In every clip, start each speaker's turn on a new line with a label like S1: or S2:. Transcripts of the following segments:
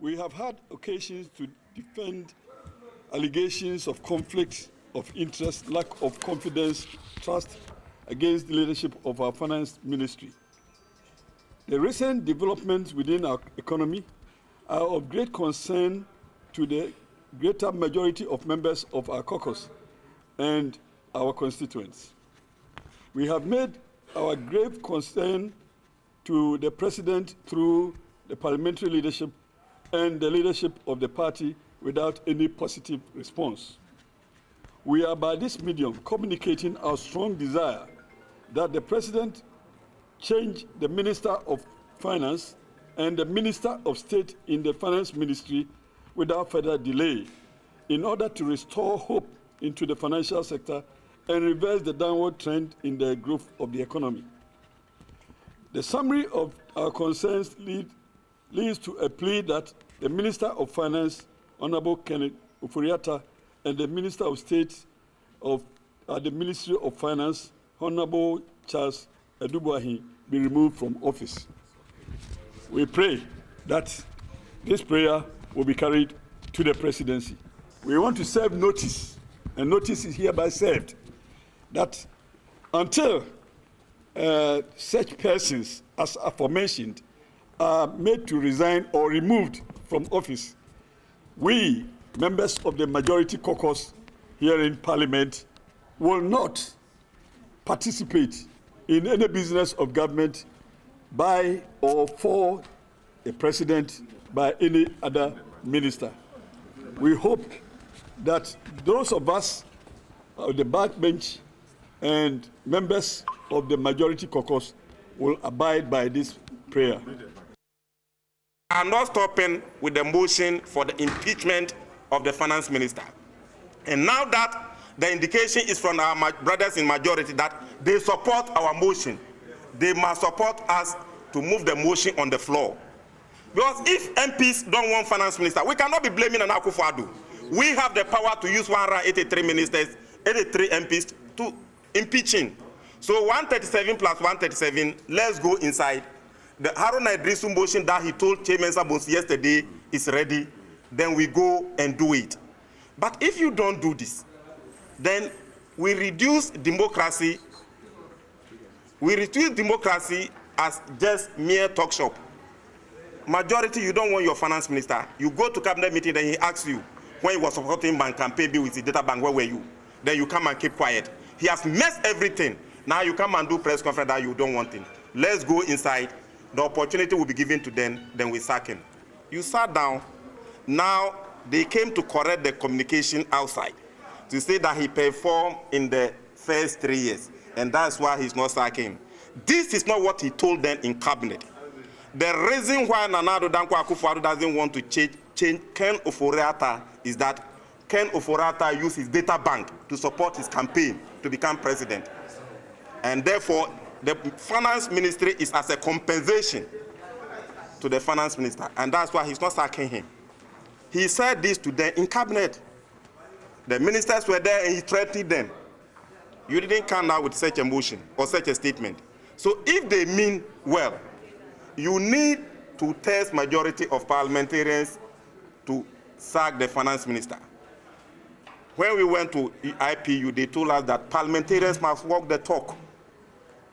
S1: We have had occasions to defend allegations of conflict of interest, lack of confidence, trust against the leadership of our finance ministry. The recent developments within our economy are of great concern to the greater majority of members of our caucus and our constituents. We have made our grave concern to the President through the parliamentary leadership and the leadership of the party without any positive response. We are by this medium communicating our strong desire that the President change the Minister of Finance and the Minister of State in the Finance Ministry without further delay in order to restore hope into the financial sector and reverse the downward trend in the growth of the economy. The summary of our concerns leads to a plea that the Minister of Finance, Honorable Kenneth Ofori-Atta, and the Minister of State of the Ministry of Finance, Honorable Charles Adwoa, be removed from office. We pray that this prayer will be carried to the presidency. We want to serve notice, and notice is hereby served, that until such persons as aforementioned are made to resign or removed from office, we, members of the majority caucus here in Parliament, will not participate in any business of government by or for the President by any other minister. We hope that those of us of the backbench and members of the majority caucus will abide by this prayer.
S2: I'm not stopping with the motion for the impeachment of the finance minister. And now that the indication is from our brothers in majority that they support our motion, they must support us to move the motion on the floor. Because if MPs don't want finance minister, we cannot be blaming an Akufo-Addo. We have the power to use 183 ministers, 83 MPs to impeaching. So 137 plus 137, let's go inside. The Haruna Idrisu motion that he told Chairman Sabons yesterday is ready, then we go and do it. But if you don't do this, then we reduce democracy. We reduce democracy as just mere talk shop. Majority, you don't want your finance minister. You go to cabinet meeting, then he asks you, when he was supporting bank campaign bill with the data bank, where were you? Then you come and keep quiet. He has messed everything. Now you come and do press conference that you don't want him. Let's go inside. The opportunity will be given to them, then we sack him. You sat down. Now they came to correct the communication outside to say that he performed in the first 3 years, and that's why he's not sacking. This is not what he told them in cabinet. The reason why Nana Addo Dankwa Akufo-Addo doesn't want to change Ken Ofori-Atta is that Ken Ofori-Atta used his data bank to support his campaign to become president. And therefore, the finance ministry is as a compensation to the finance minister, and that's why he's not sacking him. He said this to them in cabinet. The ministers were there and he threatened them. You didn't come out with such a motion or such a statement. So if they mean well, you need to test majority of parliamentarians to sack the finance minister. When we went to IPU, they told us that parliamentarians must walk the talk.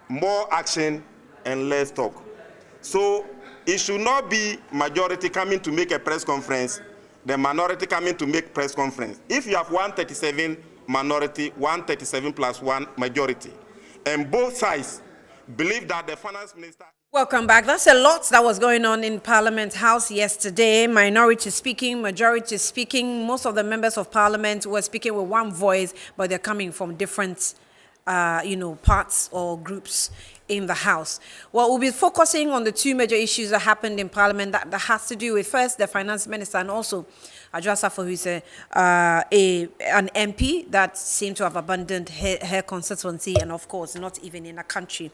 S2: More action and less talk. So it should not be majority coming to make a press conference, the minority coming to make press conference. If you have 137 minority, 137 plus 1 majority, and both sides believe that the finance minister...
S3: Welcome back. That's a lot that was going on in Parliament House yesterday. Minority speaking, majority speaking. Most of the members of Parliament were speaking with one voice, but they're coming from different parts or groups in the House. Well, we'll be focusing on the two major issues that happened in Parliament that has to do with, first, the finance minister, and also Adwoa Safo, who is an MP that seemed to have abandoned her constituency and, of course, not even in a country.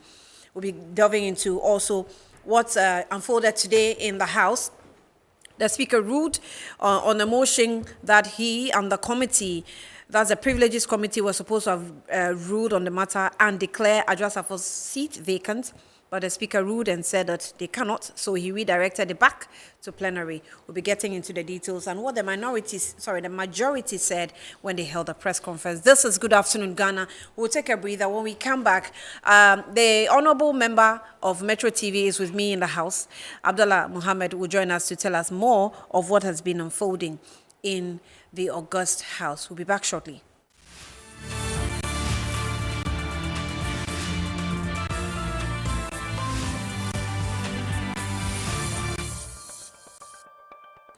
S3: We'll be delving into also what unfolded today in the House. The Speaker ruled on a motion that he and the committee, that's the Privileges Committee, was supposed to have ruled on the matter and declare Adwoa Safo's seat vacant but the Speaker ruled and said that they cannot, so he redirected it back to plenary. We'll be getting into the details and what the majority said when they held a press conference. This is Good Afternoon, Ghana. We'll take a breather. When we come back, the Honorable Member of Metro TV is with me in the house. Abdullah Muhammad will join us to tell us more of what has been unfolding in the August House. We'll be back shortly.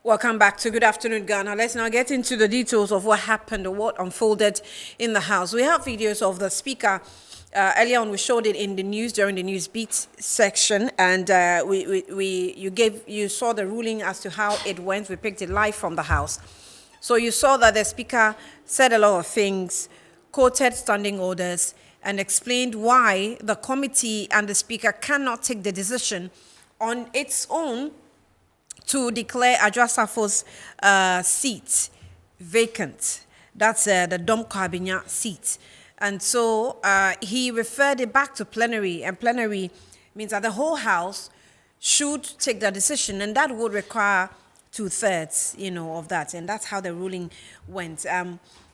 S3: Welcome back to Good Afternoon, Ghana. Let's now get into the details of what happened or what unfolded in the House. We have videos of the Speaker. Earlier on, we showed it in the news during the news beat section, and you saw the ruling as to how it went. We picked it live from the House. So you saw that the Speaker said a lot of things, quoted standing orders, and explained why the committee and the Speaker cannot take the decision on its own to declare Adwoa Safo's seat vacant. That's the Dom Kabinya seat. And so he referred it back to plenary, and plenary means that the whole House should take the decision, and that would require 2/3, of that. And that's how the ruling went.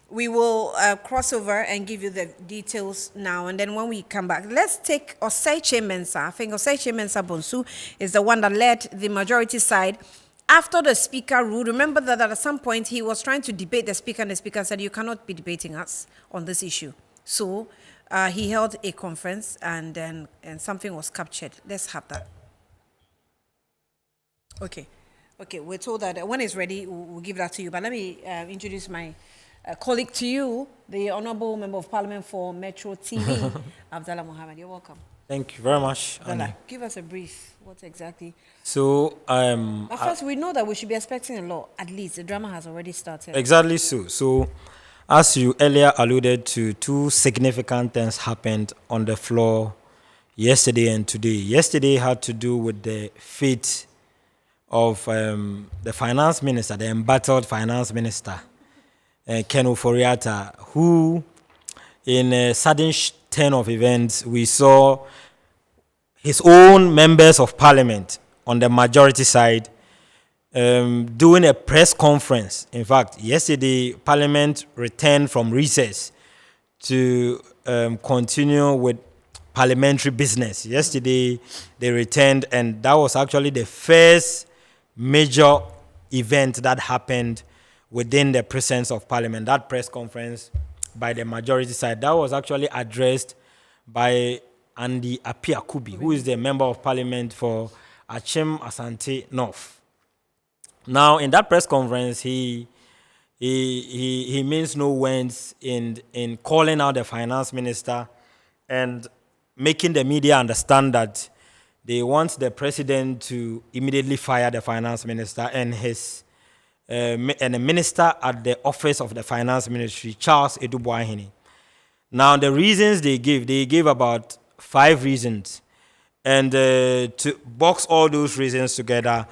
S3: We will cross over and give you the details now, and then when we come back, let's take Oseiche Mensah. I think Oseiche Mensah Bonsu is the one that led the majority side after the Speaker ruled. Remember that at some point he was trying to debate the Speaker, and the Speaker said, "You cannot be debating us on this issue." So he held a conference, and something was captured. Let's have that. Okay, we're told that when it's ready, we'll give that to you. But let me introduce my colleague to you, the Honorable Member of Parliament for Metro TV, Abdullah Muhammad. You're welcome.
S4: Thank you very much, Annie.
S3: Give us a brief. What exactly?
S4: So,
S3: but first, we know that we should be expecting a lot. At least the drama has already started.
S4: Exactly so. So, as you earlier alluded to, two significant things happened on the floor yesterday and today. Yesterday had to do with the fate of the finance minister, the embattled finance minister, Ken Ofori-Atta, who, in a sudden turn of events, we saw his own members of parliament on the majority side doing a press conference. In fact, yesterday, Parliament returned from recess to continue with parliamentary business. Yesterday, they returned, and that was actually the first major event that happened within the presence of Parliament. That press conference by the majority side, that was actually addressed by Andy Appiah-Kubi, who is the Member of Parliament for Achem Asante North. Now, in that press conference, he means no words in calling out the finance minister and making the media understand that they want the president to immediately fire the finance minister and a minister at the office of the finance ministry, Charles Edubwahini. Now, the reasons they gave about 5 reasons. And to box all those reasons together,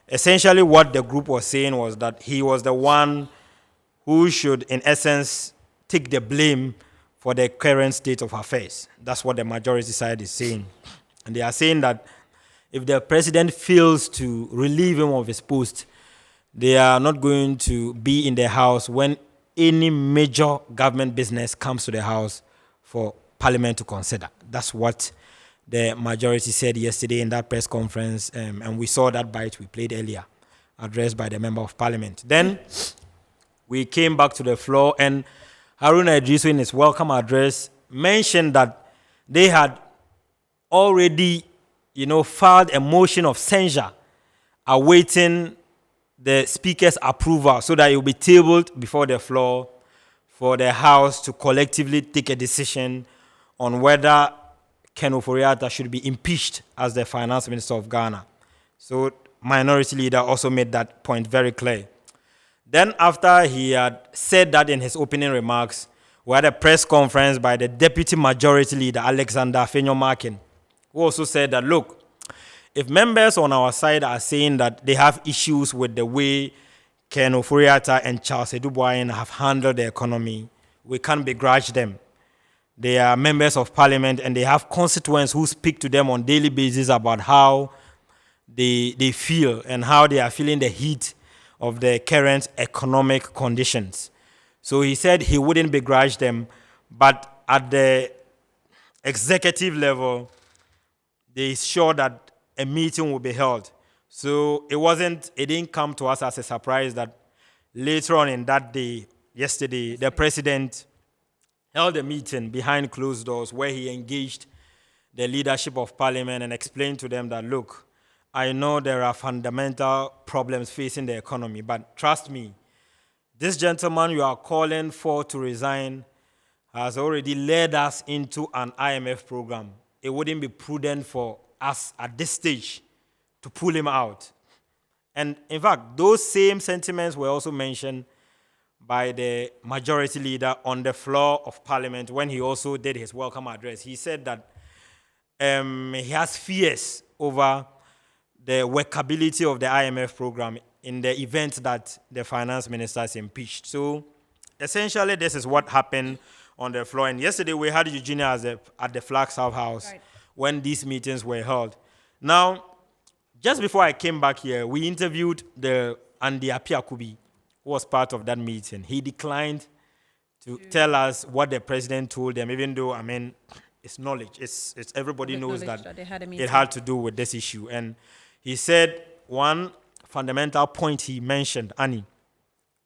S4: essentially what the group was saying was that he was the one who should, in essence, take the blame for the current state of affairs. That's what the majority side is saying. And they are saying that if the president fails to relieve him of his post, they are not going to be in the House when any major government business comes to the House for Parliament to consider. That's what the majority said yesterday in that press conference, and we saw that bite we played earlier, addressed by the Member of Parliament. Then we came back to the floor, and Haruna Idrisu in his welcome address mentioned that they had already, filed a motion of censure awaiting the Speaker's approval so that it will be tabled before the floor for the House to collectively take a decision on whether Ken Ofori-Atta should be impeached as the Finance Minister of Ghana. So Minority Leader also made that point very clear. Then after he had said that in his opening remarks, we had a press conference by the Deputy Majority Leader, Alexander Afenyo-Markin, who also said that, look, if members on our side are saying that they have issues with the way Ken Ofori-Atta and Charles Edubwahini have handled the economy, we can't begrudge them. They are members of parliament and they have constituents who speak to them on daily basis about how they feel and how they are feeling the heat of the current economic conditions. So he said he wouldn't begrudge them, but at the executive level, they sure that a meeting will be held. So it didn't come to us as a surprise that later on in that day, yesterday, the president held a meeting behind closed doors where he engaged the leadership of parliament and explained to them that, look, I know there are fundamental problems facing the economy, but trust me, this gentleman you are calling for to resign has already led us into an IMF program. It wouldn't be prudent for us at this stage to pull him out. And in fact, those same sentiments were also mentioned by the majority leader on the floor of parliament when he also did his welcome address. He said that he has fears over the workability of the IMF program in the event that the finance minister is impeached. So essentially, this is what happened on the floor. And yesterday, we had Eugenia at the Flagstaff House when these meetings were held. Now, just before I came back here, we interviewed the Andy Apiakubi, who was part of that meeting. He declined to tell us what the president told them, even though, I mean, it's knowledge. It's everybody knows that it had to do with this issue. And he said one fundamental point he mentioned, Annie,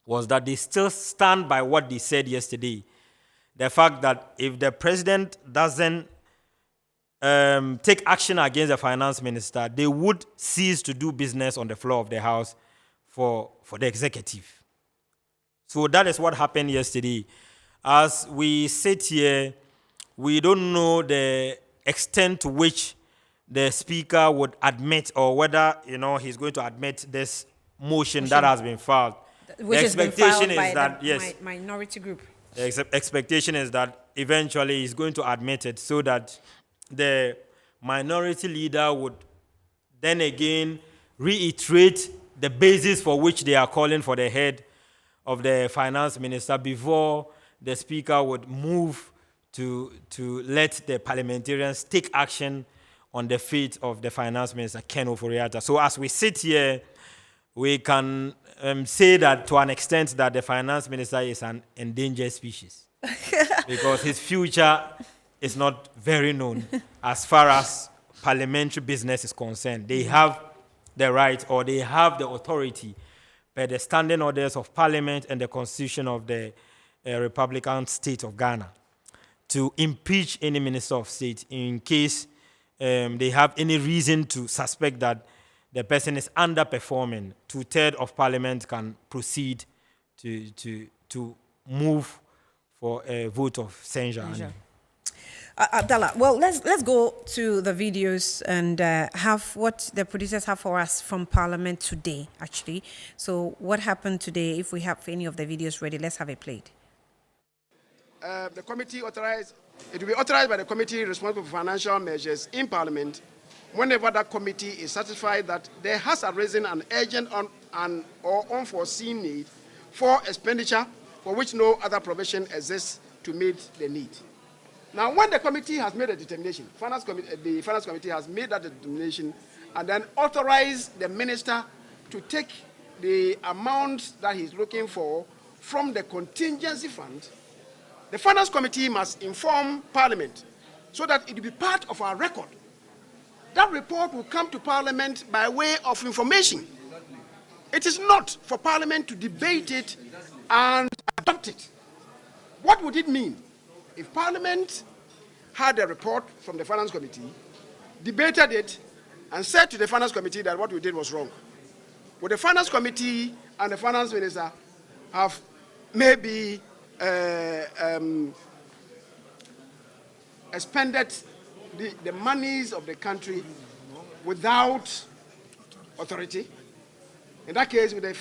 S4: was that they still stand by what they said yesterday. The fact that if the president doesn't take action against the finance minister, they would cease to do business on the floor of the House for the executive. So that is what happened yesterday. As we sit here, we don't know the extent to which the speaker would admit, or whether he's going to admit this motion that has been filed.
S3: Which has been filed by the minority group.
S4: The expectation is that eventually he's going to admit it, so that the minority leader would then again reiterate the basis for which they are calling for the head of the finance minister before the speaker would move to let the parliamentarians take action on the fate of the finance minister, Ken Ofori-Atta. So as we sit here, we can say that to an extent that the finance minister is an endangered species because his future is not very known as far as parliamentary business is concerned. They have the right, or they have the authority by the standing orders of parliament and the constitution of the Republican state of Ghana to impeach any minister of state in case they have any reason to suspect that the person is underperforming. 2/3 of parliament can proceed to move for a vote of censure.
S3: Abdallah, well, let's go to the videos and have what the producers have for us from Parliament today, actually. So what happened today? If we have any of the videos ready, let's have it played.
S5: The committee it will be authorized by the committee responsible for financial measures in Parliament whenever that committee is satisfied that there has arisen an urgent or unforeseen need for expenditure for which no other provision exists to meet the need. Now, when the committee has made a determination, the Finance Committee has made that determination and then authorized the minister to take the amount that he's looking for from the contingency fund, the Finance Committee must inform Parliament so that it will be part of our record. That report will come to Parliament by way of information. It is not for Parliament to debate it and adopt it. What would it mean if Parliament had a report from the Finance Committee, debated it, and said to the Finance Committee that what we did was wrong? Would the Finance Committee and the Finance Minister have maybe expended the monies of the country without authority? In that case, the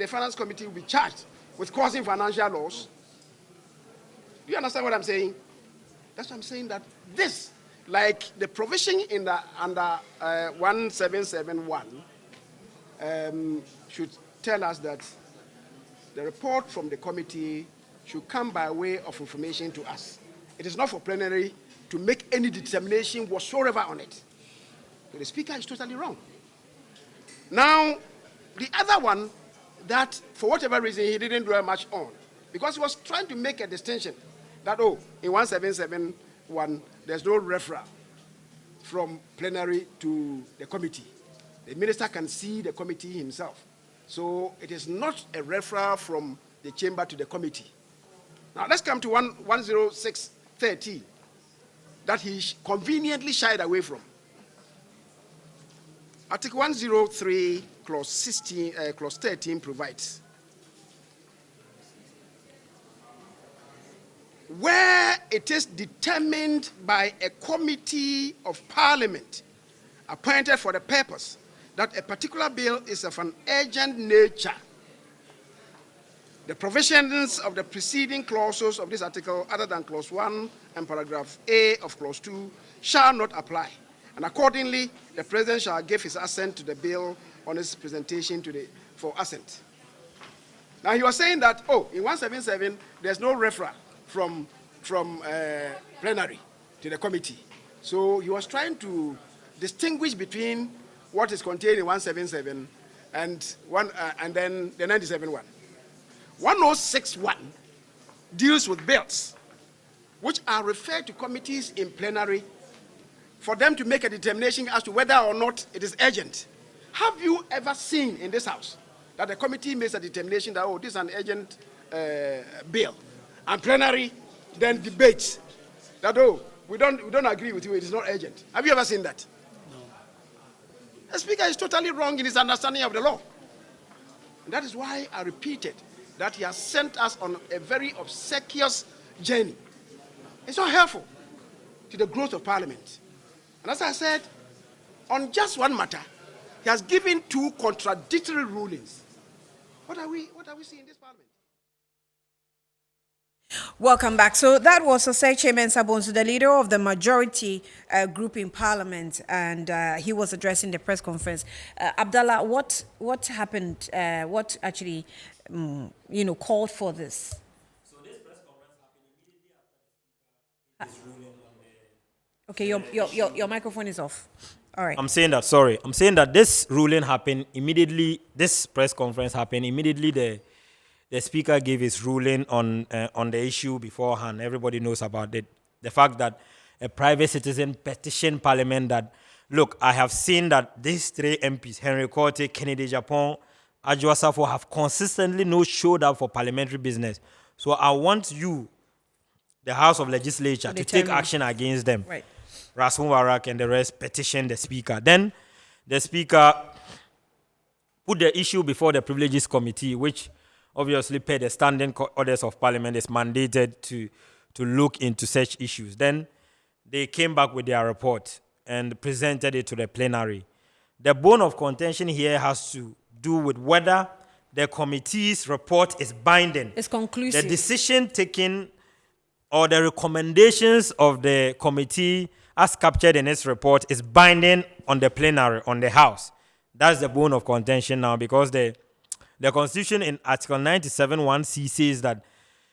S5: Finance Committee will be charged with causing financial loss. Do you understand what I'm saying? That's what I'm saying, that this, like the provision in the under 1771, should tell us that the report from the committee should come by way of information to us. it is not for plenary to make any determination whatsoever on it. So the Speaker is totally wrong. Now, the other one that, for whatever reason, he didn't dwell much on, because he was trying to make a distinction that, oh, in 1771, there's no referral from plenary to the committee. The minister can see the committee himself. So it is not a referral from the chamber to the committee. Now let's come to 106.13 that he conveniently shied away from. Article 103, clause 13 provides, where it is determined by a committee of parliament appointed for the purpose that a particular bill is of an urgent nature, the provisions of the preceding clauses of this article, other than clause 1 and paragraph A of clause 2, shall not apply. And accordingly, the President shall give his assent to the bill on its presentation for assent. Now, he was saying that, oh, in 177, there's no referral from plenary to the committee. So he was trying to distinguish between what is contained in 177 and then the 97 one. 106.1 deals with bills which are referred to committees in plenary for them to make a determination as to whether or not it is urgent. Have you ever seen in this house that the committee makes a determination that, oh, this is an urgent bill, and plenary then debates that, oh, we don't agree with you, it is not urgent? Have you ever seen that? No. The Speaker is totally wrong in his understanding of the law. And that is why I repeated that he has sent us on a very obsequious journey. It's not helpful to the growth of Parliament. And as I said, on just one matter, he has given two contradictory rulings. What are we seeing in this Parliament?
S3: Welcome back. So that was Osei Chairman Sabonsu, the leader of the majority group in Parliament, and he was addressing the press conference. Abdallah, what happened? What actually, called for this?
S4: So this press conference happened immediately after his ruling on the.
S3: Okay, your microphone is off. All right.
S4: I'm saying that this ruling happened immediately. This press conference happened immediately. The Speaker gave his ruling on the issue beforehand. Everybody knows about it. The fact that a private citizen petitioned Parliament that, look, I have seen that these three MPs, Henry Korte, Kennedy Japon, Adwoa Safo, have consistently not showed up for parliamentary business. So I want you, the House of Legislature, to take action against them.
S3: Right.
S4: Ras Mubarak and the rest petitioned the Speaker. Then the Speaker put the issue before the Privileges Committee, which obviously per the standing orders of Parliament is mandated to look into such issues. Then they came back with their report and presented it to the plenary. The bone of contention here has to do with whether the committee's report is binding.
S3: It's conclusive.
S4: The decision taken or the recommendations of the committee as captured in its report is binding on the plenary, on the House. That's the bone of contention now, because the Constitution in Article 97(1)(c) says that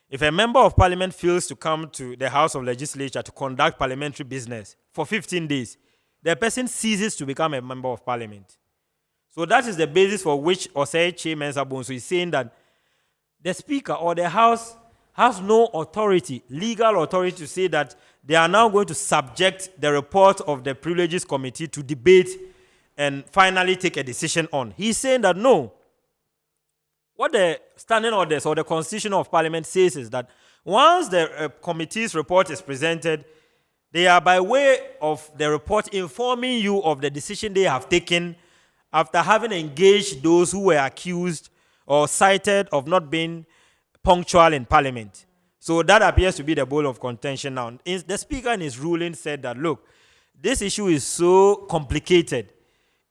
S4: if a member of Parliament fails to come to the House of Legislature to conduct parliamentary business for 15 days, the person ceases to become a member of Parliament. So that is the basis for which Osei Chairman Sabonsu is saying that the Speaker or the House has no authority, legal authority, to say that they are now going to subject the report of the Privileges Committee to debate and finally take a decision on. He's saying that no. What the standing orders or the Constitution of Parliament says is that once the committee's report is presented, they are by way of the report informing you of the decision they have taken after having engaged those who were accused or cited of not being punctual in Parliament. So that appears to be the bone of contention now. The Speaker in his ruling said that, look, this issue is so complicated,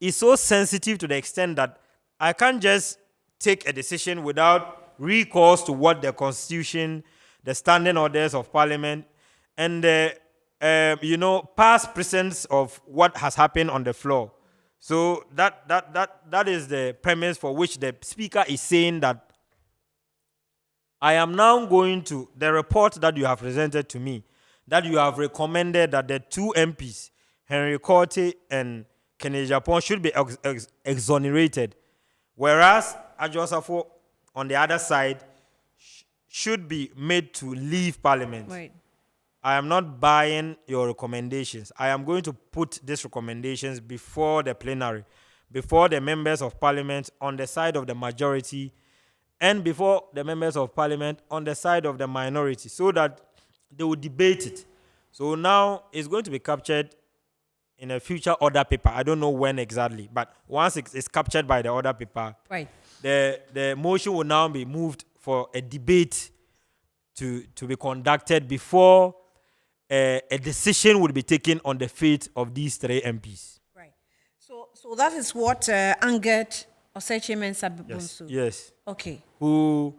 S4: it's so sensitive to the extent that I can't just take a decision without recourse to what the Constitution, the standing orders of Parliament, and the past precedents of what has happened on the floor. So that is the premise for which the Speaker is saying that I am now going to, the report that you have presented to me, that you have recommended that the two MPs, Henry Korte and Kennedy Japon, should be exonerated, whereas Adwoa Safo, on the other side, should be made to leave Parliament.
S3: Right.
S4: I am not buying your recommendations. I am going to put these recommendations before the plenary, before the members of Parliament on the side of the majority, and before the members of Parliament on the side of the minority, so that they will debate it. So now it's going to be captured in a future order paper. I don't know when exactly, but once it's captured by the order paper,
S3: Right.
S4: the motion will now be moved for a debate to be conducted before a decision would be taken on the fate of these three MPs.
S3: Right. So that is what angered Osechimen Sabunsu.
S4: Yes.
S3: Okay.
S4: Who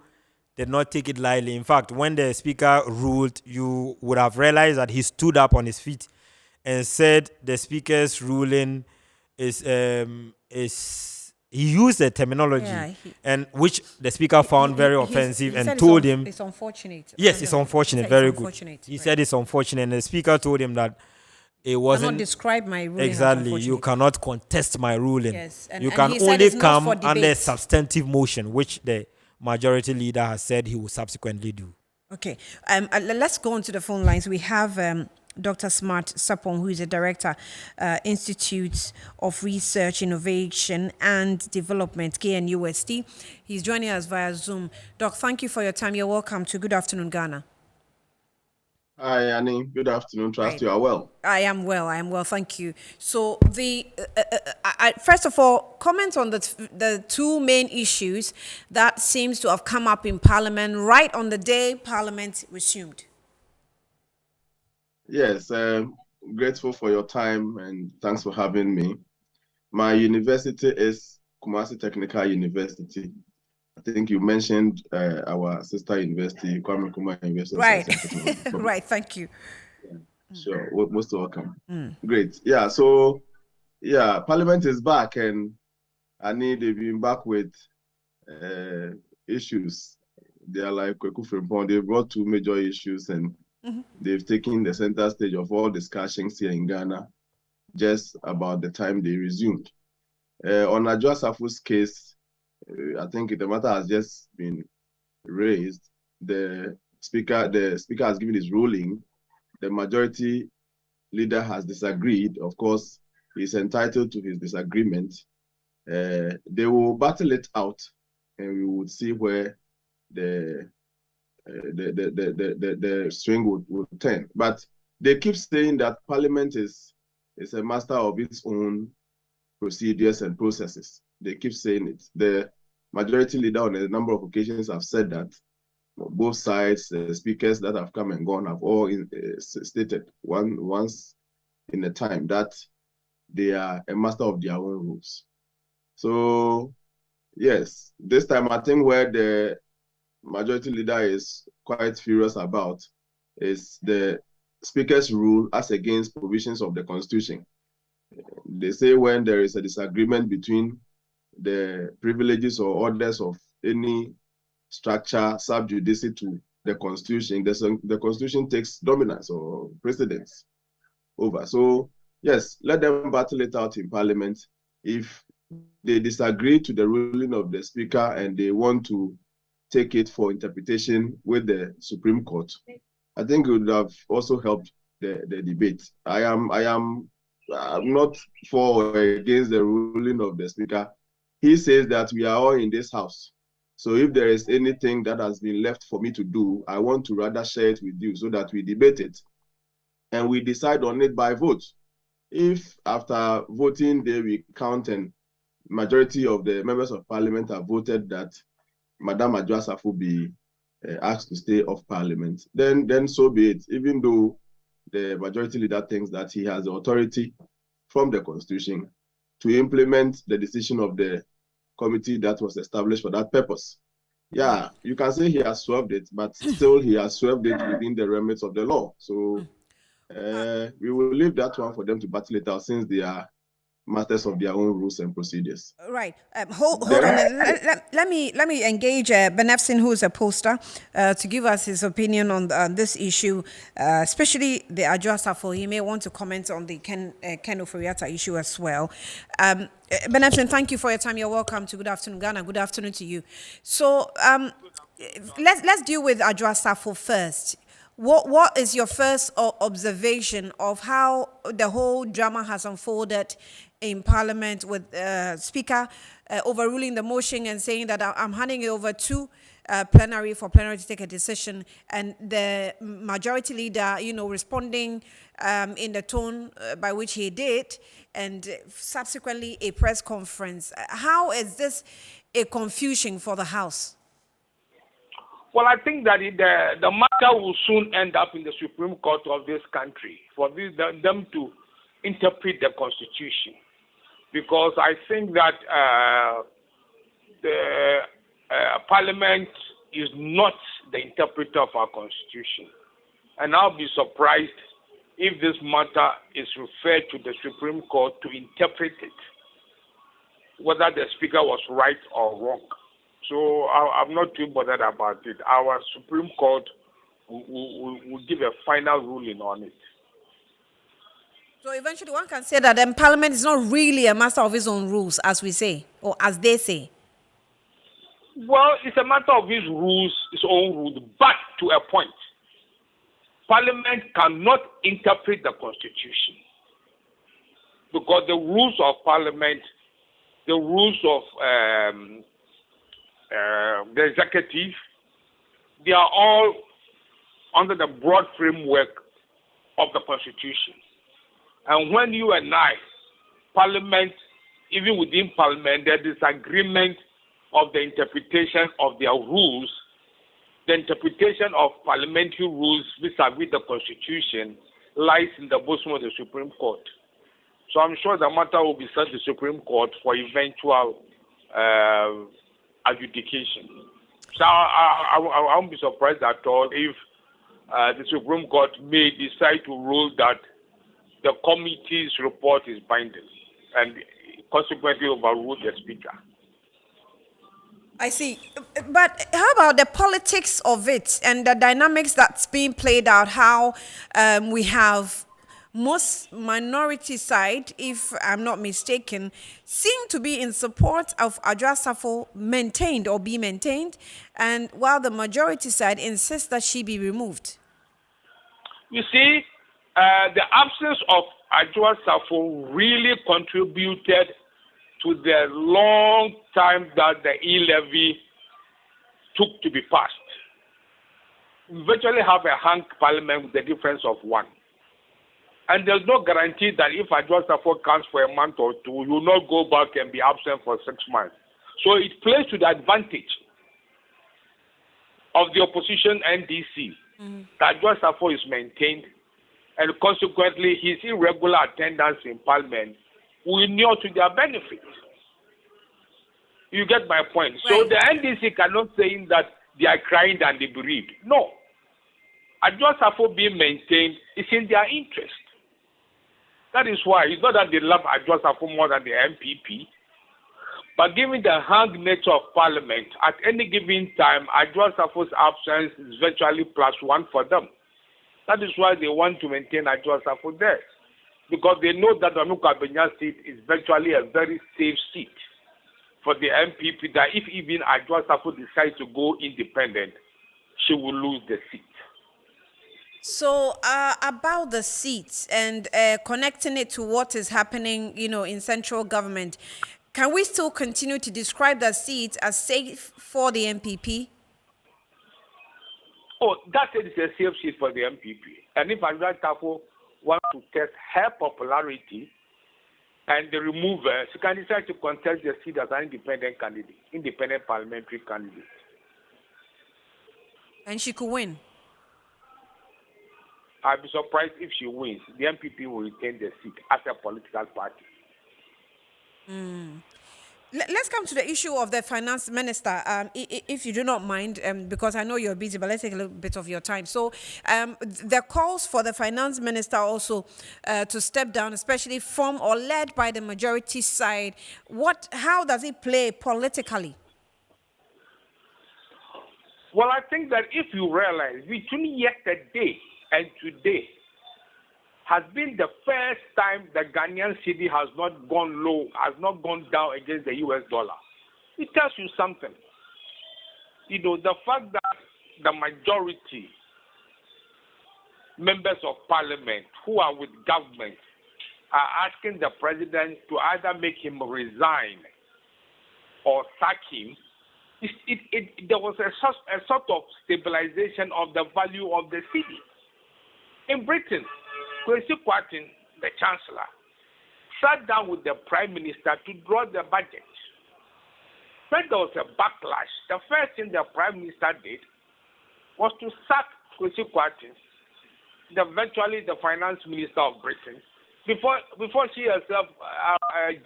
S4: did not take it lightly. In fact, when the speaker ruled, you would have realized that he stood up on his feet and said the speaker's ruling is he used a terminology,
S3: Yeah,
S4: and which the speaker found very offensive,
S3: he
S4: and
S3: said
S4: told him
S3: it's unfortunate.
S4: yes, it's unfortunate,
S3: He said
S4: very
S3: it's
S4: good.
S3: unfortunate,
S4: He
S3: right.
S4: said it's unfortunate, and the speaker told him that it
S3: Cannot
S4: wasn't
S3: describe my ruling as
S4: exactly. You
S3: unfortunate.
S4: cannot contest my ruling.
S3: Yes, and-
S4: you
S3: and
S4: can
S3: he said
S4: only
S3: it's not
S4: come
S3: for
S4: under
S3: debate.
S4: substantive motion, which the majority leader has said he will subsequently do.
S3: Okay. Let's go on to the phone lines. We have Dr. Smart Sapon, who is a director, Institute of Research, Innovation and Development, KNUST. He's joining us via Zoom. Doc, thank you for your time. You're welcome to Good Afternoon, Ghana.
S6: Hi, Annie. Good afternoon. Trust
S3: Right.
S6: you are well.
S3: I am well. Thank you. So first of all, comment on the two main issues that seems to have come up in Parliament right on the day Parliament resumed.
S6: Yes, grateful for your time and thanks for having me. My university is Kumasi Technical University. I think you mentioned our sister university, Kwame Nkrumah University.
S3: Right. Right. Thank you.
S6: Sure, most welcome. Great. Yeah, so Parliament is back, and Annie, they've been back with issues. They are like Kweku Frimpong. They brought two major issues, and they've taken the center stage of all discussions here in Ghana just about the time they resumed. On Adwoa Safo's case, I think the matter has just been raised. The speaker has given his ruling. The majority leader has disagreed. Of course, he's entitled to his disagreement. They will battle it out, and we would see where the string would turn. But they keep saying that Parliament is a master of its own procedures and processes. They keep saying it. The majority leader on a number of occasions have said that. Both sides, speakers that have come and gone, have all stated once in a time that they are a master of their own rules. So, yes, this time I think where the majority leader is quite furious about is the speaker's rule as against provisions of the Constitution. They say when there is a disagreement between the privileges or orders of any structure sub judice to the Constitution, the Constitution takes dominance or precedence over. So, yes, let them battle it out in Parliament. If they disagree to the ruling of the Speaker and they want to take it for interpretation with the Supreme Court, I think it would have also helped the debate. I'm not for or against the ruling of the Speaker. He says that we are all in this house. So if there is anything that has been left for me to do, I want to rather share it with you so that we debate it and we decide on it by vote. If after voting day we count and majority of the members of Parliament have voted that Madam Adwoa Safo be asked to stay off Parliament, then so be it, even though the majority leader thinks that he has the authority from the Constitution to implement the decision of the committee that was established for that purpose. Yeah, you can say he has swerved it, but still he has swerved it within the remits of the law. So we will leave that one for them to battle it out, since they are masters of their own rules and procedures.
S3: Right. Hold on. Let me engage Benefsin, who is a poster, to give us his opinion on this issue, especially the Adwoa Safo. He may want to comment on the Ken Oforiatta issue as well. Benefsin, thank you for your time. You're welcome to Good Afternoon Ghana. Good afternoon to you. So let's deal with Adwoa Safo first. What is your first observation of how the whole drama has unfolded in Parliament with Speaker overruling the motion and saying that I'm handing it over to plenary for plenary to take a decision, and the majority leader, responding in the tone by which he did, and subsequently a press conference. How is this a confusion for the House?
S7: Well, I think that the matter will soon end up in the Supreme Court of this country for them to interpret the Constitution. Because I think that the Parliament is not the interpreter of our Constitution. And I'll be surprised if this matter is referred to the Supreme Court to interpret it, whether the Speaker was right or wrong. So I'm not too bothered about it. Our Supreme Court will give a final ruling on it.
S3: So eventually one can say that the Parliament is not really a master of its own rules, as we say, or as they say.
S7: Well, it's a matter of its rules, its own rules, but to a point. Parliament cannot interpret the Constitution because the rules of Parliament, the rules of the executive, they are all under the broad framework of the Constitution. And when you and I, Parliament, even within Parliament, there is agreement of the interpretation of their rules, the interpretation of parliamentary rules vis-a-vis the Constitution lies in the bosom of the Supreme Court. So I'm sure the matter will be sent to the Supreme Court for eventual adjudication. So I won't be surprised at all if the Supreme Court may decide to rule that the committee's report is binding and consequently overrule the Speaker.
S3: I see. But how about the politics of it and the dynamics that's being played out? How we have most minority side, if I'm not mistaken, seem to be in support of Adwoa Safo maintained or be maintained, and while the majority side insists that she be removed.
S7: You see, the absence of Adwoa Safo really contributed to the long time that the e-levy took to be passed. We virtually have a hung parliament with the difference of one. And there's no guarantee that if Adwoa Safo comes for a month or two, you will not go back and be absent for 6 months. So it plays to the advantage of the opposition NDC that Adwoa Safo is maintained, and consequently his irregular attendance in parliament will inure to their benefit. You get my point. Right. So the NDC cannot say that they are crying and they bereaved. No. Adwoa Safo being maintained is in their interest. That is why it's not that they love Adwoa Safo more than the MPP, but given the hung nature of parliament, at any given time, Adwoa Safo's absence is virtually +1 for them. That is why they want to maintain Adwoa Safo there, because they know that the Anuka Benya seat is virtually a very safe seat for the MPP, that if even Adwoa Safo decides to go independent, she will lose the seat.
S3: So about the seats and connecting it to what is happening, in central government, can we still continue to describe the seats as safe for the MPP?
S7: Oh, that is a safe seat for the MPP. And if Adwoa Safo wants to test her popularity and the remover, she can decide to contest the seat as an independent candidate, independent parliamentary candidate.
S3: And she could win.
S7: I'd be surprised if she wins. The MPP will retain the seat as a political party.
S3: Let's come to the issue of the finance minister, if you do not mind, because I know you're busy, but let's take a little bit of your time. So the calls for the finance minister also to step down, especially from or led by the majority side, how does it play politically?
S7: Well, I think that if you realize between yesterday and today has been the first time the Ghanaian cedi has not gone low, has not gone down against the US dollar. It tells you something. You know, the fact that the majority members of parliament who are with government are asking the president to either make him resign or sack him, there was a sort of stabilization of the value of the cedi. In Britain, Kwesi Kwarteng, the chancellor, sat down with the prime minister to draw the budget. When there was a backlash, the first thing the prime minister did was to sack Kwesi Kwarteng, eventually the finance minister of Britain, before she herself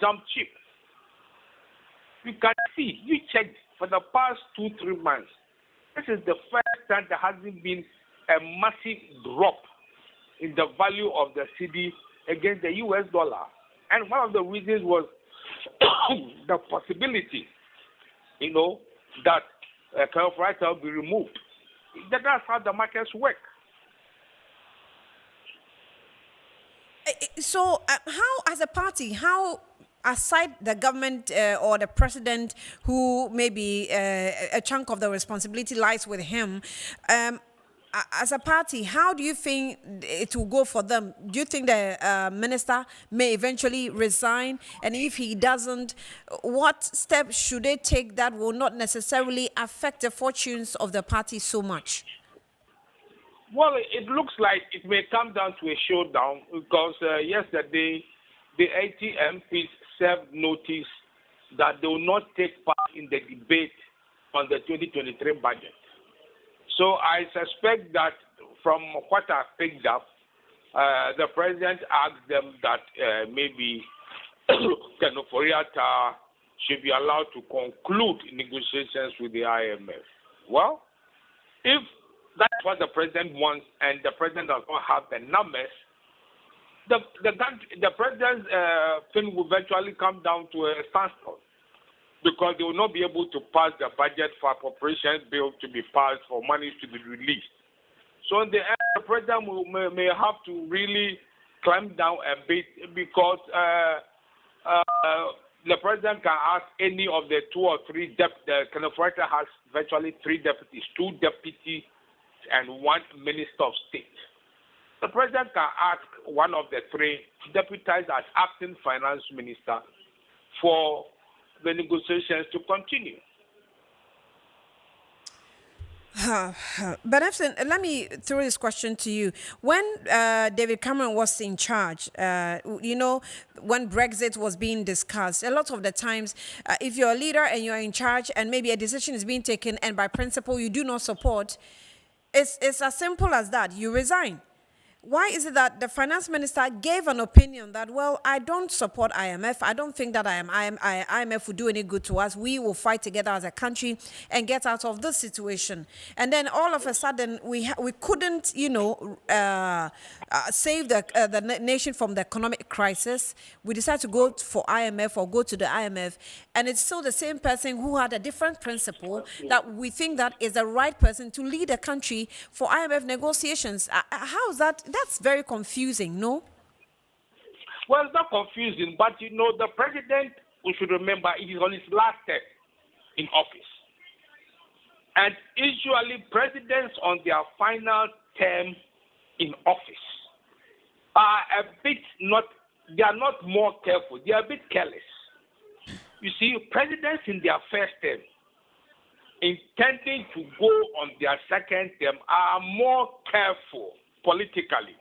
S7: jumped ship. You can see, you checked for the past 2-3 months, this is the first time there hasn't been a massive drop in the value of the cedi against the US dollar. And one of the reasons was the possibility, you know, that kind of right will be removed. That's how the markets work.
S3: So how, as a party, aside the government or the president, who maybe a chunk of the responsibility lies with him, as a party, how do you think it will go for them? Do you think the minister may eventually resign? And if he doesn't, what steps should they take that will not necessarily affect the fortunes of the party so much?
S7: Well, it looks like it may come down to a showdown because yesterday the 80 MPs served notice that they will not take part in the debate on the 2023 budget. So I suspect that from what I picked up, the president asked them that maybe Kenoforiata should be allowed to conclude negotiations with the IMF. Well, if that's what the president wants and the president does not have the numbers, the president's thing will eventually come down to a standstill, because they will not be able to pass the budget for appropriations bill to be passed for money to be released. So in the end, the president may have to really climb down a bit, because the president can ask any of the 2 or 3 deputies. The Canada has virtually 3 deputies, 2 deputies and 1 minister of state. The president can ask one of the 3 deputized as acting finance minister for the negotiations to continue.
S3: But Efson, let me throw this question to you. When David Cameron was in charge, you know, when Brexit was being discussed, a lot of the times, if you're a leader and you're in charge and maybe a decision is being taken and by principle you do not support, it's as simple as that. You resign. Why is it that the finance minister gave an opinion that, well, I don't support IMF. I don't think that IMF will do any good to us. We will fight together as a country and get out of this situation. And then all of a sudden, we couldn't, you know, save the nation from the economic crisis. We decided to go for IMF or go to the IMF. And it's still the same person who had a different principle that we think that is the right person to lead a country for IMF negotiations. How is that? That's very confusing, no?
S7: Well, it's not confusing, but you know, the president, we should remember, he is on his last term in office. And usually presidents on their final term in office are a bit they are not more careful, they are a bit careless. You see, presidents in their first term, intending to go on their second term, are more careful politically,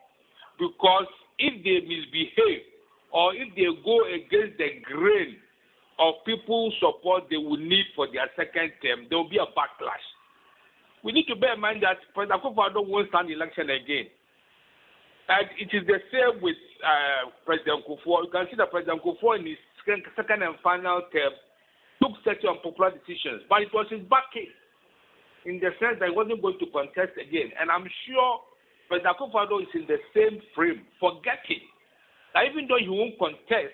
S7: because if they misbehave or if they go against the grain of people's support they will need for their second term, there will be a backlash. We need to bear in mind that President Akufo-Addo won't stand election again. And it is the same with President Kufuor. You can see that President Kufuor in his second and final term took certain unpopular decisions, but it was his back case in the sense that he wasn't going to contest again. And I'm sure President Akufo-Addo is in the same frame, forgetting that even though he won't contest,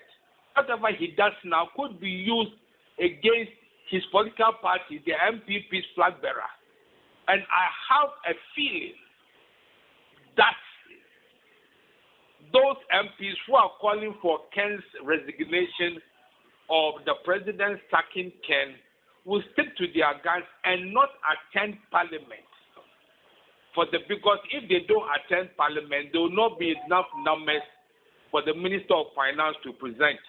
S7: whatever he does now could be used against his political party, the MPP's flag bearer. And I have a feeling that those MPs who are calling for Ken's resignation of the president sacking Ken will stick to their guns and not attend parliament. Because if they don't attend parliament, there will not be enough numbers for the Minister of Finance to present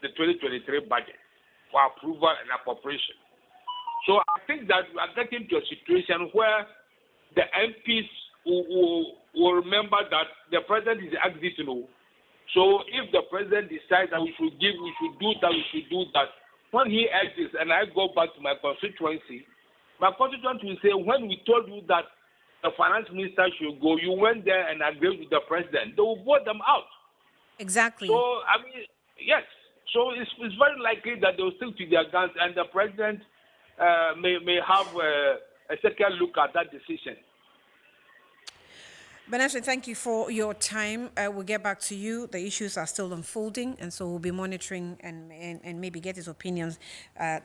S7: the 2023 budget for approval and appropriation. So I think that we are getting to a situation where the MPs will remember that the president is exiting. So if the president decides that we should do that, when he exits and I go back to my constituency will say, when we told you that the finance minister should go, you went there and agreed with the president. They will vote them out.
S3: Exactly.
S7: So, I mean, yes. So it's very likely that they will stick to their guns and the president may have a second look at that decision.
S3: Benefit, thank you for your time. We'll get back to you. The issues are still unfolding, and so we'll be monitoring and maybe get his opinions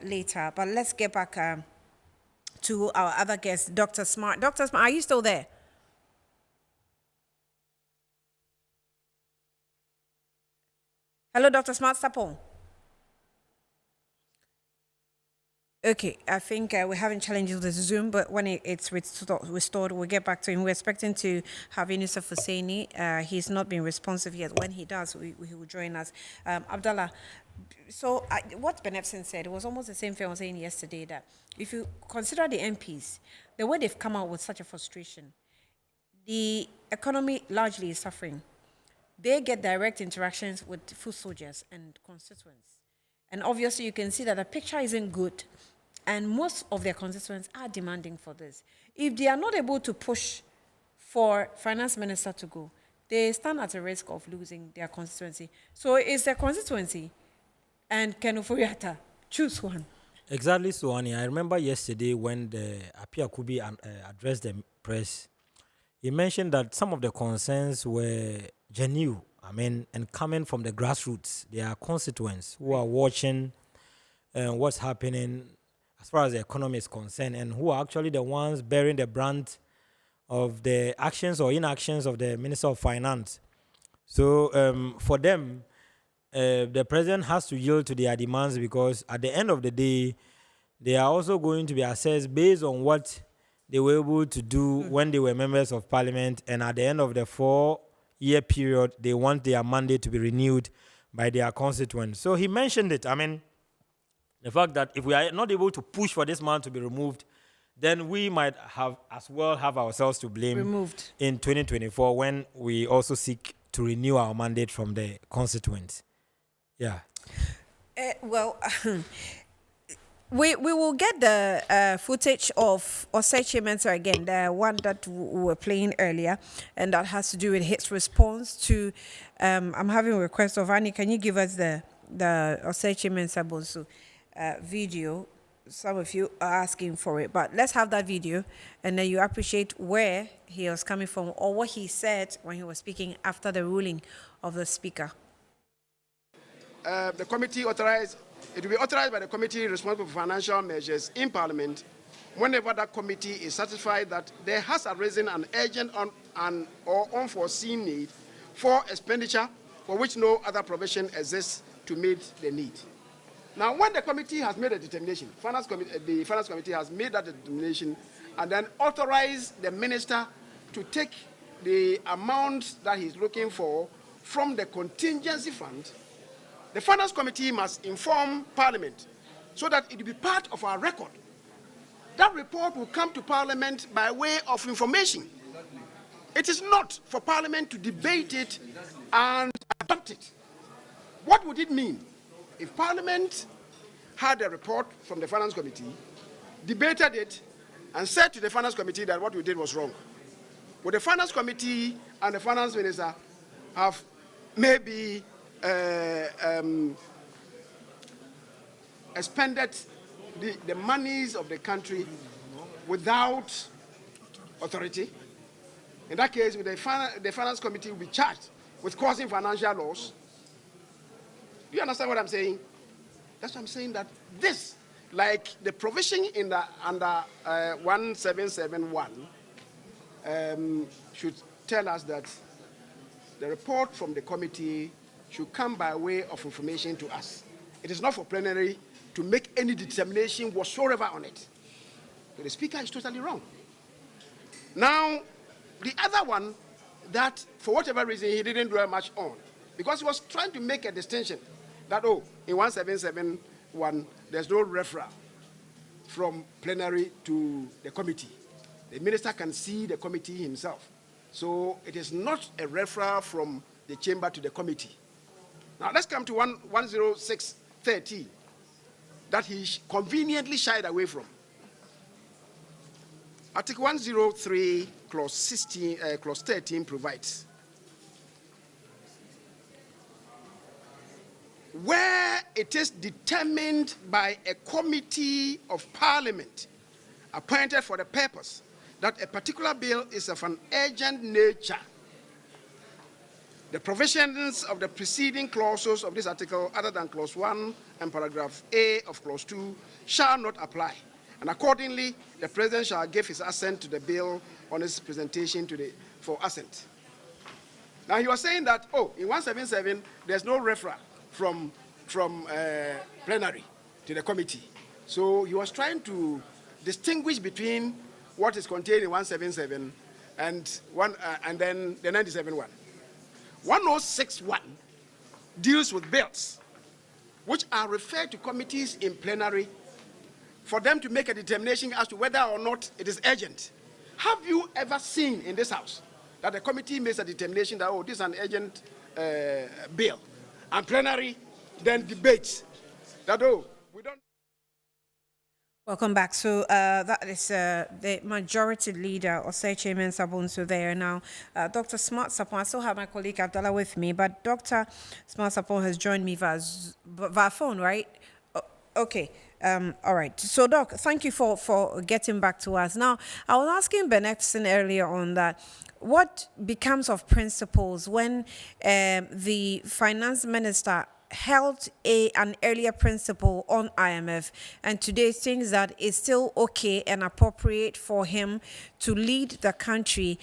S3: later. But let's get back to our other guest, Dr. Smart. Dr. Smart, are you still there? Hello, Dr. Smart Safo. Okay, I think we're having challenges with Zoom, but when it's restored, we'll get back to him. We're expecting to have Yusuf Hussaini. He's not been responsive yet. When he does, he will join us. Abdallah, so what Benefsin said, it was almost the same thing I was saying yesterday, that if you consider the MPs, the way they've come out with such a frustration, the economy largely is suffering. They get direct interactions with foot soldiers and constituents. And obviously you can see that the picture isn't good. And most of their constituents are demanding for this. If they are not able to push for finance minister to go, they stand at a risk of losing their constituency. So it's their constituency and Ken Ofori-Atta. Choose one.
S4: Exactly, Suwani. I remember yesterday when the Apia Kubi addressed the press, he mentioned that some of the concerns were genuine, and coming from the grassroots. There are constituents who are watching what's happening as far as the economy is concerned, and who are actually the ones bearing the brunt of the actions or inactions of the Minister of Finance. So for them, the president has to yield to their demands, because at the end of the day, they are also going to be assessed based on what they were able to do when they were members of parliament, and at the end of the 4-year period, they want their mandate to be renewed by their constituents. So he mentioned it. The fact that if we are not able to push for this man to be removed, then we might have as well have ourselves to blame in 2024 when we also seek to renew our mandate from the constituents. Yeah.
S3: We will get the footage of Osei Mensah again, the one that we were playing earlier, and that has to do with his response to. I'm having a request of Annie. Can you give us the Osei Mensah Bonsu video? Some of you are asking for it, but let's have that video, and then you appreciate where he was coming from or what he said when he was speaking after the ruling of the speaker.
S5: The committee authorized. It will be authorized by the committee responsible for financial measures in Parliament whenever that committee is satisfied that there has arisen an urgent or unforeseen need for expenditure for which no other provision exists to meet the need. Now, when the committee has made a determination, the Finance Committee has made that determination and then authorized the minister to take the amount that he's looking for from the contingency fund, the Finance Committee must inform Parliament so that it will be part of our record. That report will come to Parliament by way of information. It is not for Parliament to debate it and adopt it. What would it mean if Parliament had a report from the Finance Committee, debated it, and said to the Finance Committee that what we did was wrong? Would the Finance Committee and the Finance Minister have maybe expended the monies of the country without authority. In that case, the finance committee will be charged with causing financial loss. Do you understand what I'm saying? That's what I'm saying, that this, like the provision in the under 1771, should tell us that the report from the committee should come by way of information to us. It is not for plenary to make any determination whatsoever on it. So the speaker is totally wrong. Now, the other one that, for whatever reason, he didn't dwell much on, because he was trying to make a distinction that, oh, in 1771, there's no referral from plenary to the committee. The minister can see the committee himself. So it is not a referral from the chamber to the committee. Now let's come to 106.13 that he conveniently shied away from. Article 103, clause 13 provides, where it is determined by a committee of parliament appointed for the purpose that a particular bill is of an urgent nature, the provisions of the preceding clauses of this article, other than clause 1 and paragraph A of clause 2, shall not apply. And accordingly, the president shall give his assent to the bill on its presentation for assent. Now, he was saying that, oh, in 177, there's no referral from plenary to the committee. So he was trying to distinguish between what is contained in 177 and then the 97.1. 106.1 deals with bills which are referred to committees in plenary for them to make a determination as to whether or not it is urgent. Have you ever seen in this house that the committee makes a determination that, oh, this is an urgent bill, and plenary then debates that, oh, we don't...
S3: Welcome back. So that is the majority leader, Osei Chairman Sabunso there now. Dr. Smart Sapon, I still have my colleague Abdallah with me, but Dr. Smart Sapon has joined me via phone, right? Okay. All right. So, Doc, thank you for getting back to us. Now, I was asking Benexton earlier on that what becomes of principles when the finance minister held an earlier principle on IMF, and today thinks that it's still okay and appropriate for him to lead the country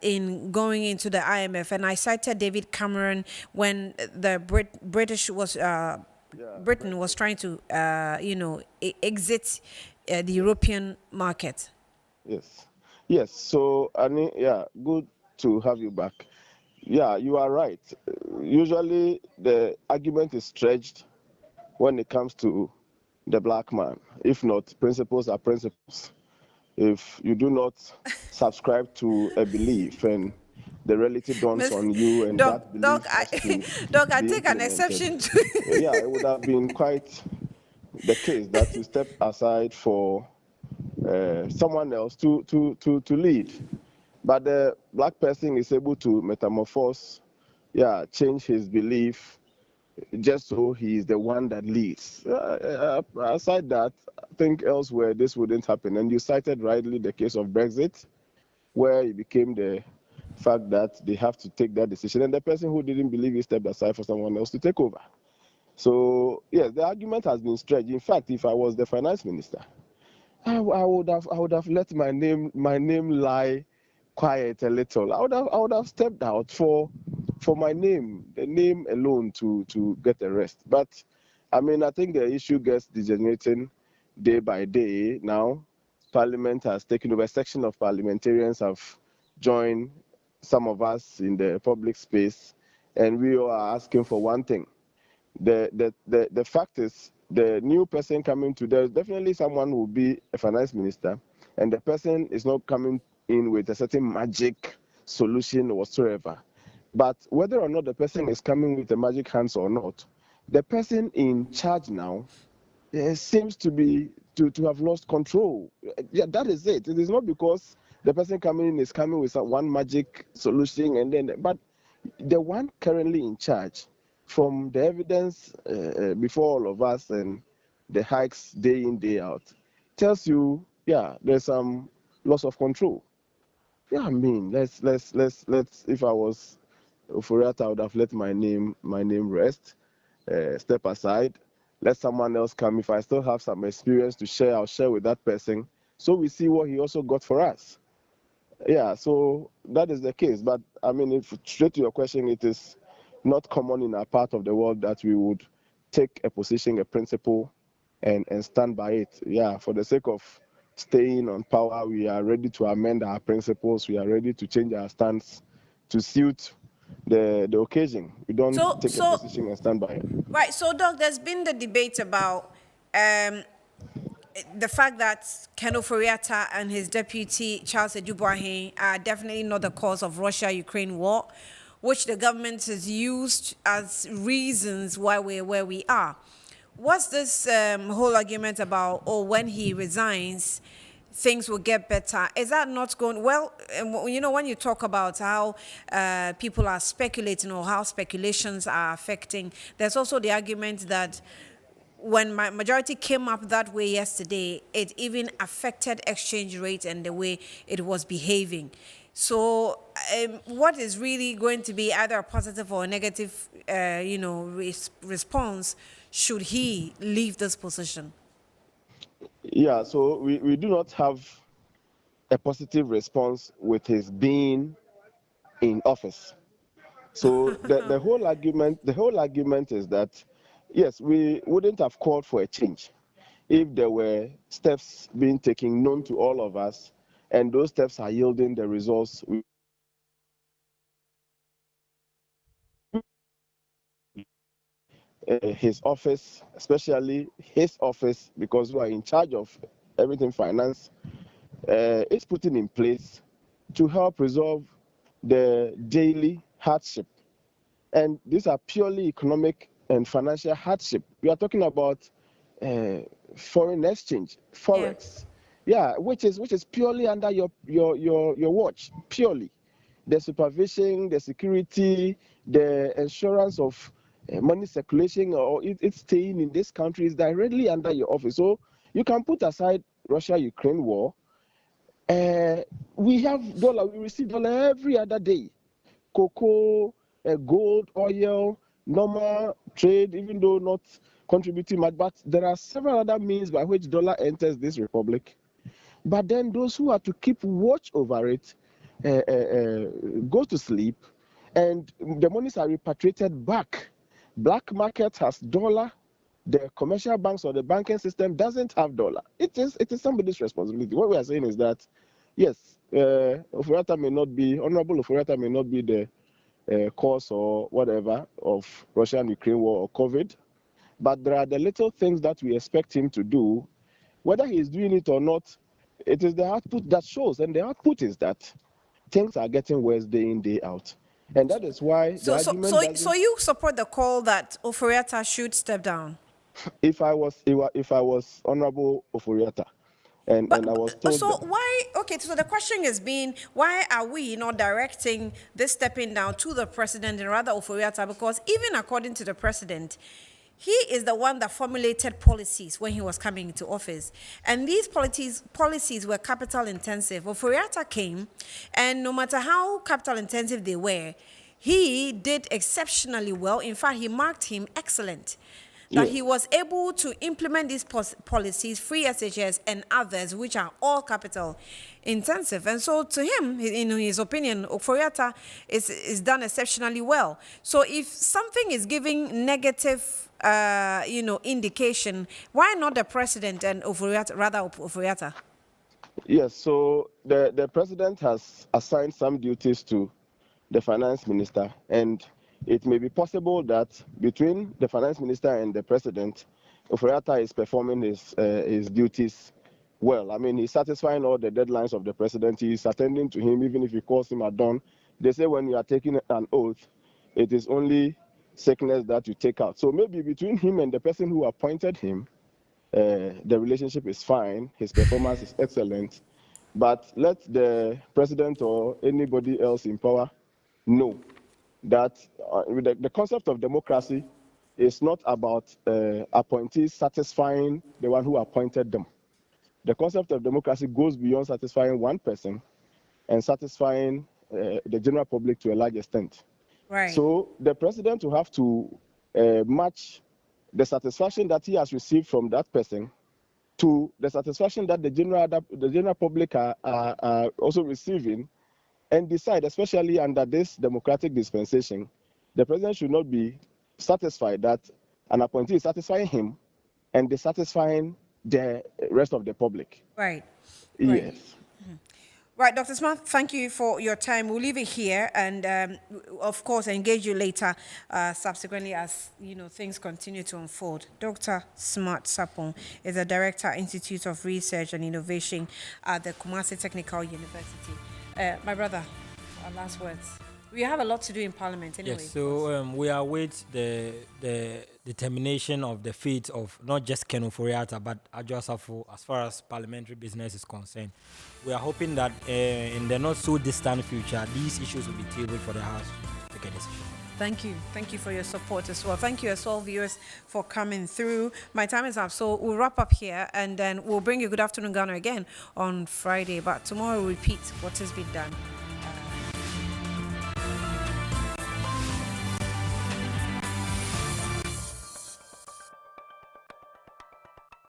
S3: in going into the IMF. And I cited David Cameron when the Britain was trying to, exit the European market.
S6: Yes. So, Annie, good to have you back. Yeah, you are right. Usually, the argument is stretched when it comes to the black man. If not, principles are principles. If you do not subscribe to a belief and the reality dawns on you, and that belief
S3: I take an exception to
S6: yeah, it would have been quite the case that you step aside for someone else to lead. But the black person is able to metamorphose, change his belief, just so he is the one that leads. Aside that, I think elsewhere this wouldn't happen. And you cited rightly the case of Brexit, where it became the fact that they have to take that decision, and the person who didn't believe he stepped aside for someone else to take over. So yes, the argument has been stretched. In fact, if I was the finance minister, I would have let my name lie quiet a little. I would have stepped out for my name, the name alone, to get the rest. But I mean, I think the issue gets degenerating day by day now. Parliament has taken over. A section of parliamentarians have joined some of us in the public space, and we are asking for one thing. The fact is, the new person coming to, there's definitely someone who will be a finance minister, and the person is not coming in with a certain magic solution whatsoever. But whether or not the person is coming with the magic hands or not, the person in charge now seems to be to have lost control. Yeah, that is it. It is not because the person coming in is coming with one magic solution, but the one currently in charge, from the evidence before all of us and the hikes day in, day out, tells you, yeah, there's some loss of control. Yeah, I mean, let's. If I was Oforiatta, I would have let my name rest, step aside, let someone else come. If I still have some experience to share, I'll share with that person. So we see what he also got for us. Yeah, so that is the case. But I mean, if straight to your question, it is not common in our part of the world that we would take a position, a principle, and stand by it. Yeah, for the sake of staying on power, we are ready to amend our principles. We are ready to change our stance to suit the occasion. We don't take a position and stand by it.
S3: Right. So, Doc, there's been the debate about um, the fact that Ken Oforiatta and his deputy Charles Adwoa are definitely not the cause of Russia-Ukraine war, which the government has used as reasons why we're where we are. What's this whole argument about, oh, when he resigns, things will get better? Is that not going well? You know, when you talk about how people are speculating or how speculations are affecting, there's also the argument that when my majority came up that way yesterday, it even affected exchange rate and the way it was behaving. So, what is really going to be either a positive or a negative, response should he leave this position?
S6: Yeah, so we do not have a positive response with his being in office. So the whole argument is that yes, we wouldn't have called for a change if there were steps being taken known to all of us, and those steps are yielding the results. His office, especially his office, because we are in charge of everything finance, is putting in place to help resolve the daily hardship. And these are purely economic and financial hardship. We are talking about foreign exchange, forex, which is purely under your watch, purely. The supervision, the security, the insurance of money circulation or it staying in this country is directly under your office. So you can put aside Russia-Ukraine war. We have dollar, we receive dollar every other day. Cocoa, gold, oil, normal trade, even though not contributing much, but there are several other means by which dollar enters this republic. But then those who are to keep watch over it go to sleep, and the monies are repatriated back. Black market has dollar. The commercial banks or the banking system doesn't have dollar. It is somebody's responsibility. What we are saying is that, yes, Oforiatta may not be, Honorable Oforiatta may not be the cause or whatever of Russia-Ukraine war or COVID, but there are the little things that we expect him to do. Whether he is doing it or not, it is the output that shows, and the output is that things are getting worse day in, day out. And that is why the argument
S3: So you support the call that Oforiatta should step down?
S6: If I was Honorable Oforiatta, and I was told.
S3: So why? Okay, so the question is why are we not directing this stepping down to the president and rather Oforiatta? Because even according to the president, he is the one that formulated policies when he was coming into office. And these policies were capital intensive. Oforiatta came, and no matter how capital intensive they were, he did exceptionally well. In fact, he marked him excellent. That he was able to implement these policies, free SHS and others, which are all capital intensive. And so to him, in his opinion, Oforiatta is done exceptionally well. So if something is giving negative, indication, why not the president and Oforiatta?
S6: Yes, so the president has assigned some duties to the finance minister, and it may be possible that between the finance minister and the president, Oforiatta is performing his duties well. I mean, he's satisfying all the deadlines of the president. He's attending to him, even if he calls him at dawn. They say when you are taking an oath, it is only sickness that you take out. So maybe between him and the person who appointed him, the relationship is fine. His performance is excellent. But let the president or anybody else in power know that the concept of democracy is not about appointees satisfying the one who appointed them. The concept of democracy goes beyond satisfying one person and satisfying the general public to a large extent.
S3: Right.
S6: So the president will have to match the satisfaction that he has received from that person to the satisfaction that the general public are also receiving, and decide, especially under this democratic dispensation, the president should not be satisfied that an appointee is satisfying him and dissatisfying the rest of the public.
S3: Right.
S6: Yes.
S3: Right, Dr. Smart, thank you for your time. We'll leave it here and, of course, engage you later subsequently as, things continue to unfold. Dr. Smart Sapong is a Director, Institute of Research and Innovation at the Kumasi Technical University. My brother, our last words. We have a lot to do in Parliament anyway.
S4: Yes, so we await the determination of the fate of not just Ken Ofori-Atta but Adwoa Safo as far as parliamentary business is concerned. We are hoping that in the not so distant future, these issues will be tabled for the House to take a decision.
S3: Thank you. Thank you for your support as well. Thank you as well, viewers, for coming through. My time is up, so we'll wrap up here and then we'll bring you Good Afternoon Ghana again on Friday. But tomorrow we'll repeat what has been done.